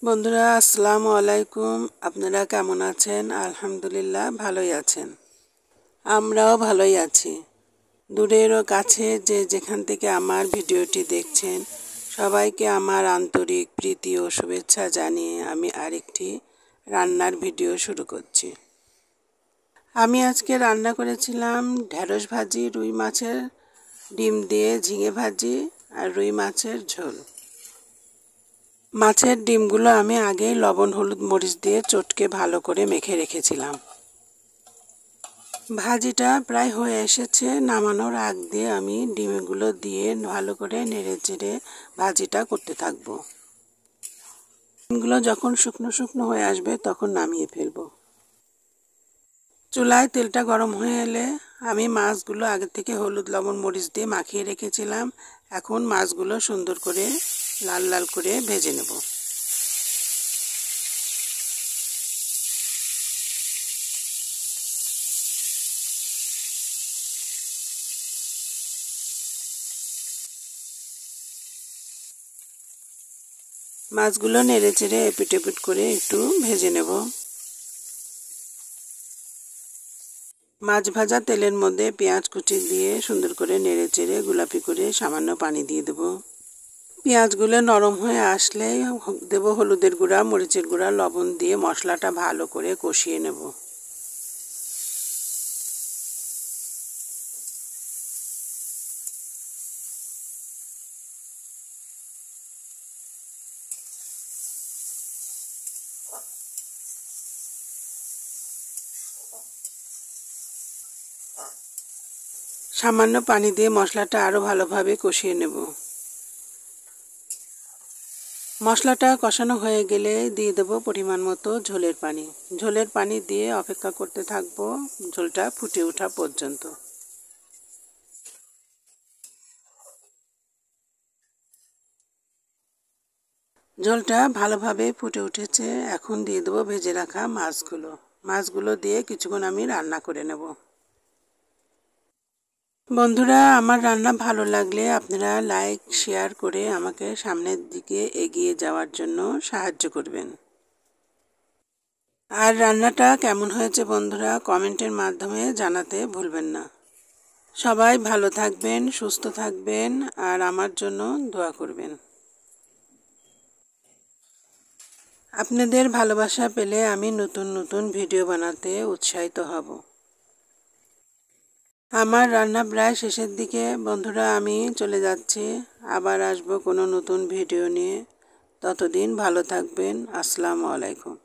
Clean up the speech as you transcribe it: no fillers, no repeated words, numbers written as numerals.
বন্ধুরা আসসালামু আলাইকুম। আপনারা কেমন আছেন? আলহামদুলিল্লাহ ভালোই আছেন। আমরাও ভালোই আছি। দূরের ও কাছে যে যেখান থেকে আমার ভিডিওটি দেখছেন সবাইকে আমার আন্তরিক প্রীতি ও শুভেচ্ছা জানিয়ে আমি আরেকটি রান্নার ভিডিও শুরু করছি। আমি আজকে রান্না করেছিলাম ঢেঁড়স ভাজি, রুই মাছের ডিম দিয়ে ঝিঙে ভাজি আর রুই মাছের ঝোল। মাছের ডিমগুলো আমি আগেই লবণ হলুদ মরিচ দিয়ে চটকে ভালো করে মেখে রেখেছিলাম। ভাজিটা প্রায় হয়ে এসেছে। নামানোর আগ দিয়ে আমি ডিমগুলো দিয়ে ভালো করে নেড়ে চেড়ে ভাজিটা করতে থাকবো। ডিমগুলো যখন শুকনো শুকনো হয়ে আসবে তখন নামিয়ে ফেলবো। চুলায় তেলটা গরম হয়ে এলে আমি মাছগুলো আগে থেকে হলুদ লবণ মরিচ দিয়ে মাখিয়ে রেখেছিলাম। এখন মাছগুলো সুন্দর করে লাল লাল করে ভেজে নেব। মাছগুলো নেড়ে চেড়ে এপিট এপিট করে একটু ভেজে নেব। মাছ ভাজা তেলের মধ্যে পেঁয়াজ কুচি দিয়ে সুন্দর করে নেড়ে চেড়ে গোলাপি করে সামান্য পানি দিয়ে দেব। পেঁয়াজগুলো নরম হয়ে আসলে দেব হলুদের গুঁড়া, মরিচের গুঁড়া, লবণ দিয়ে মশলাটা ভালো করে কষিয়ে নেব। সামান্য পানি দিয়ে মশলাটা আরও ভালোভাবে কষিয়ে নেব। মশলাটা কষানো হয়ে গেলে দিয়ে দেব পরিমাণ মতো ঝোলের পানি। ঝোলের পানি দিয়ে অপেক্ষা করতে থাকবো ঝোলটা ফুটে ওঠা পর্যন্ত। ঝোলটা ভালোভাবে ফুটে উঠেছে। এখন দিয়ে দেবো ভেজে রাখা মাছগুলো। মাছগুলো দিয়ে কিছুক্ষণ আমি রান্না করে নেব। বন্ধুরা, আমার রান্না ভালো লাগলে আপনারা লাইক শেয়ার করে আমাকে সামনের দিকে এগিয়ে যাওয়ার জন্য সাহায্য করবেন। আর রান্নাটা কেমন হয়েছে বন্ধুরা কমেন্টের মাধ্যমে জানাতে ভুলবেন না। সবাই ভালো থাকবেন, সুস্থ থাকবেন আর আমার জন্য দোয়া করবেন। আপনাদের ভালোবাসা পেলে আমি নতুন নতুন ভিডিও বানাতে উৎসাহিত হব। আমার রান্না প্রায় শেষের দিকে বন্ধুরা, আমি চলে যাচ্ছি। আবার আসবো কোনো নতুন ভিডিও নিয়ে। ততদিন ভালো থাকবেন। আসসালামু আলাইকুম।